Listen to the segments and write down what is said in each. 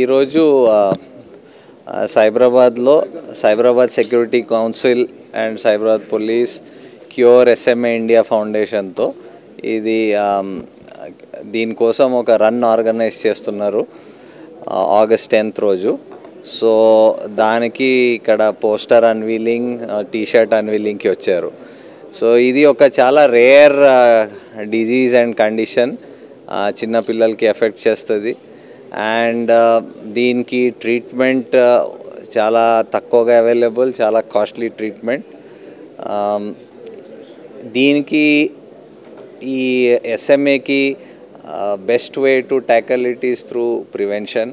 ఈరోజు Cyberabad security council and Cyberabad police cure SMA India ఫౌండేషన్తో ఇది దీనికోసం ఒక రన్ ఆర్గనైజ్ చేస్తున్నారు ఆగస్ట్ 10th రోజు. సో దానికి ఇక్కడ పోస్టర్ అన్వీలింగ్, టీషర్ట్ అన్వీలింగ్కి వచ్చారు. సో ఇది ఒక చాలా రేర్ డిజీజ్ అండ్ కండిషన్, చిన్న పిల్లలకి ఎఫెక్ట్ చేస్తుంది. అండ్ దీనికి ట్రీట్మెంట్ చాలా తక్కువగా అవైలబుల్, చాలా కాస్ట్లీ ట్రీట్మెంట్. దీనికి ఈ ఎస్ఎంఏకి best way to tackle it is through prevention.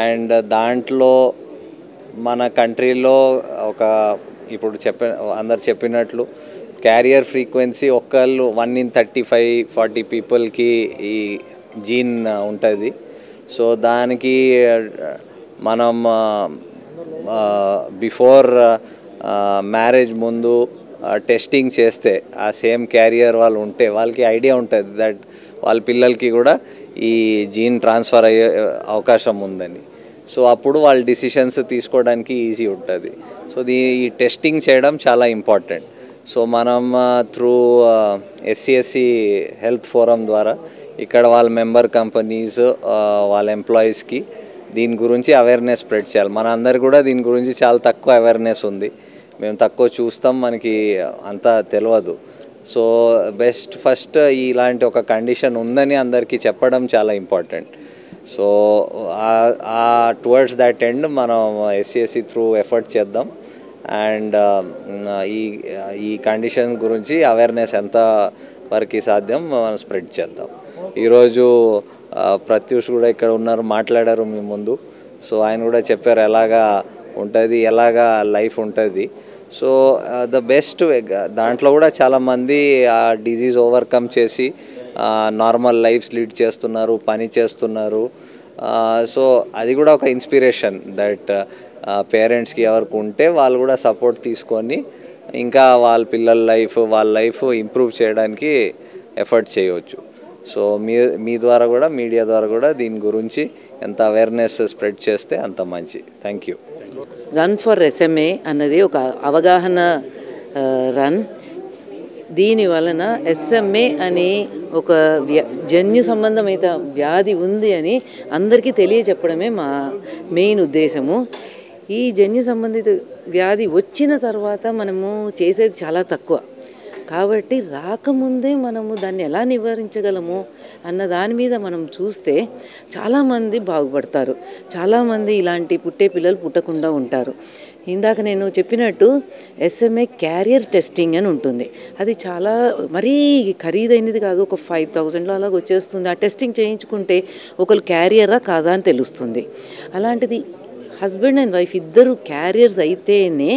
And దాంట్లో మన కంట్రీలో ఇప్పుడు అందరు చెప్పినట్లు క్యారియర్ ఫ్రీక్వెన్సీ ఒకళ్ళు 1 in 35-40 పీపుల్కి ఈ జీన్ ఉంటుంది. సో దానికి మనం బిఫోర్ మ్యారేజ్ ముందు టెస్టింగ్ చేస్తే ఆ సేమ్ క్యారియర్ వాళ్ళు ఉంటే వాళ్ళకి ఐడియా ఉంటుంది దట్ వాళ్ళ పిల్లలకి కూడా ఈ జీన్ ట్రాన్స్ఫర్ అయ్యే అవకాశం ఉందని. సో అప్పుడు వాళ్ళ డిసిషన్స్ తీసుకోవడానికి ఈజీ ఉంటుంది. సో ఈ టెస్టింగ్ చేయడం చాలా ఇంపార్టెంట్. సో మనం త్రూ SCSC హెల్త్ ఫోరం ద్వారా ఇక్కడ వాళ్ళ మెంబర్ కంపెనీస్ వాళ్ళ ఎంప్లాయీస్కి దీని గురించి అవేర్నెస్ స్ప్రెడ్ చేయాలి. మన అందరు కూడా దీని గురించి చాలా తక్కువ అవేర్నెస్ ఉంది, మేము తక్కువ చూస్తాం, మనకి అంతా తెలియదు. సో ఫస్ట్ ఇలాంటి ఒక కండిషన్ ఉందని అందరికీ చెప్పడం చాలా important. So towards that end మనం SCSC త్రూ ఎఫర్ట్ చేద్దాం. అండ్ ఈ కండిషన్ గురించి అవేర్నెస్ ఎంత వరకు సాధ్యం మనం స్ప్రెడ్ చేద్దాం. ఈరోజు ప్రత్యూష్ కూడా ఇక్కడ ఉన్నారు, మాట్లాడారు మీ ముందు. సో ఆయన కూడా చెప్పారు ఎలాగా ఉంటుంది, ఎలాగా లైఫ్ ఉంటుంది. సో ద బెస్ట్ దాంట్లో కూడా చాలామంది ఆ డిజీజ్ ఓవర్కమ్ చేసి నార్మల్ లైఫ్స్ లీడ్ చేస్తున్నారు, పని చేస్తున్నారు. సో అది కూడా ఒక ఇన్స్పిరేషన్ దట్ పేరెంట్స్కి ఎవరికి ఉంటే వాళ్ళు కూడా సపోర్ట్ తీసుకొని ఇంకా వాళ్ళ పిల్లల వాళ్ళ లైఫ్ ఇంప్రూవ్ చేయడానికి ఎఫర్ట్ చేయవచ్చు. సో మీ ద్వారా కూడా, మీడియా ద్వారా కూడా దీని గురించి ఎంత అవేర్నెస్ స్ప్రెడ్ చేస్తే అంత మంచి. Thank you. Run for SMA అన్నది ఒక అవగాహన రన్. దీని వలన ఎస్ఎంఏ అని ఒక జన్యు సంబంధమైన వ్యాధి ఉంది అని అందరికీ తెలియచెప్పడమే మా మెయిన్ ఉద్దేశము. ఈ జన్యు సంబంధిత వ్యాధి వచ్చిన తర్వాత మనము చేసేది చాలా తక్కువ, కాబట్టి రాకముందే మనము దాన్ని ఎలా నివారించగలము అన్న దాని మీద మనం చూస్తే చాలామంది బాగుపడతారు, చాలామంది ఇలాంటి పుట్టే పిల్లలు పుట్టకుండా ఉంటారు. ఇందాక నేను చెప్పినట్టు ఎస్ఎంఏ క్యారియర్ టెస్టింగ్ అని ఉంటుంది. అది చాలా మరీ ఖరీదైనది కాదు, ఒక 5,000లో అలాగ వచ్చేస్తుంది. ఆ టెస్టింగ్ చేయించుకుంటే ఒకరు క్యారియరా కాదా అని తెలుస్తుంది. అలాంటిది హస్బెండ్ అండ్ వైఫ్ ఇద్దరు క్యారియర్స్ అయితేనే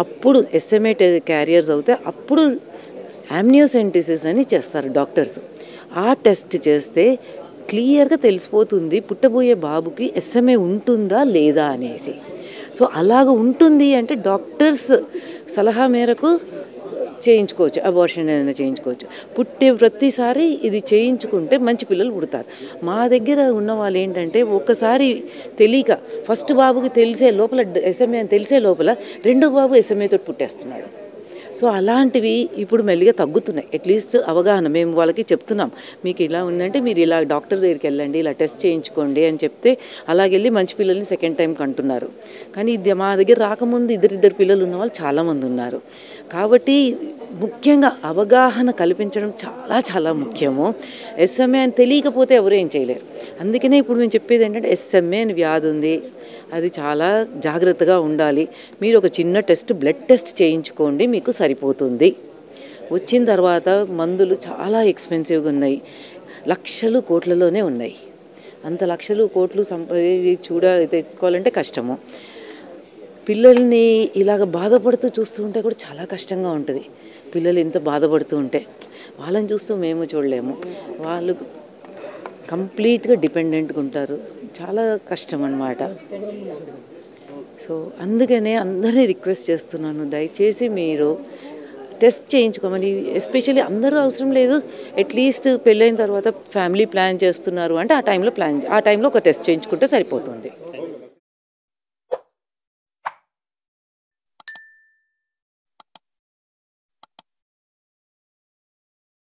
అప్పుడు ఎస్ఎంఏ క్యారియర్స్ అవుతే అప్పుడు యామ్నియోసెంటిసిస్ అని చేస్తారు డాక్టర్స్. ఆ టెస్ట్ చేస్తే క్లియర్గా తెలిసిపోతుంది పుట్టబోయే బాబుకి ఎస్ఎంఏ ఉంటుందా లేదా అనేసి. సో అలాగ ఉంటుంది అంటే డాక్టర్స్ సలహా మేరకు చేయించుకోవచ్చు, అబార్షన్ ఏదైనా చేయించుకోవచ్చు. పుట్టే ప్రతిసారి ఇది చేయించుకుంటే మంచి పిల్లలు పుడతారు. మా దగ్గర ఉన్న వాళ్ళు ఏంటంటే ఒక్కసారి తెలియక ఫస్ట్ బాబుకి తెలిసే లోపల ఎస్ఎంఏ అని తెలిసే లోపల రెండో బాబు ఎస్ఎంఏతో పుట్టేస్తున్నాడు. సో అలాంటివి ఇప్పుడు మెల్లిగా తగ్గుతున్నాయి. అట్లీస్ట్ అవగాహన మేము వాళ్ళకి చెప్తున్నాం, మీకు ఇలా ఉందంటే మీరు ఇలా డాక్టర్ దగ్గరికి వెళ్ళండి, ఇలా టెస్ట్ చేయించుకోండి అని చెప్తే అలాగెళ్ళి మంచి పిల్లల్ని సెకండ్ టైం కంటున్నారు. కానీ ఇది మా దగ్గర రాకముందు ఇద్దరు పిల్లలు ఉన్న వాళ్ళు చాలామంది ఉన్నారు. కాబట్టి ముఖ్యంగా అవగాహన కల్పించడం చాలా చాలా ముఖ్యము. ఎస్ఎంఏ అని తెలియకపోతే ఎవరు ఏం చేయలేరు. అందుకనే ఇప్పుడు మేము చెప్పేది ఏంటంటే ఎస్ఎంఏ అని వ్యాధి ఉంది, అది చాలా జాగ్రత్తగా ఉండాలి. మీరు ఒక చిన్న టెస్ట్, బ్లడ్ టెస్ట్ చేయించుకోండి, మీకు సరిపోతుంది. వచ్చిన తర్వాత మందులు చాలా ఎక్స్పెన్సివ్గా ఉన్నాయి, లక్షలు కోట్లలోనే ఉన్నాయి. అంత లక్షలు కోట్లు తెచ్చుకోవాలంటే కష్టము. పిల్లల్ని ఇలాగ బాధపడుతూ చూస్తూ ఉంటే కూడా చాలా కష్టంగా ఉంటుంది. పిల్లలు ఎంత బాధపడుతూ ఉంటే వాళ్ళని చూస్తూ మేము చూడలేము. వాళ్ళు కంప్లీట్గా డిపెండెంట్గా ఉంటారు, చాలా కష్టం అన్నమాట. సో అందుకనే అందరినీ రిక్వెస్ట్ చేస్తున్నాను, దయచేసి మీరు టెస్ట్ చేయించుకోమని. ఎస్పెషల్లీ అందరూ అవసరం లేదు, అట్లీస్ట్ పెళ్ళైన తర్వాత ఫ్యామిలీ ప్లాన్ చేస్తున్నారు అంటే ఆ టైంలో ఒక టెస్ట్ చేయించుకుంటే సరిపోతుంది.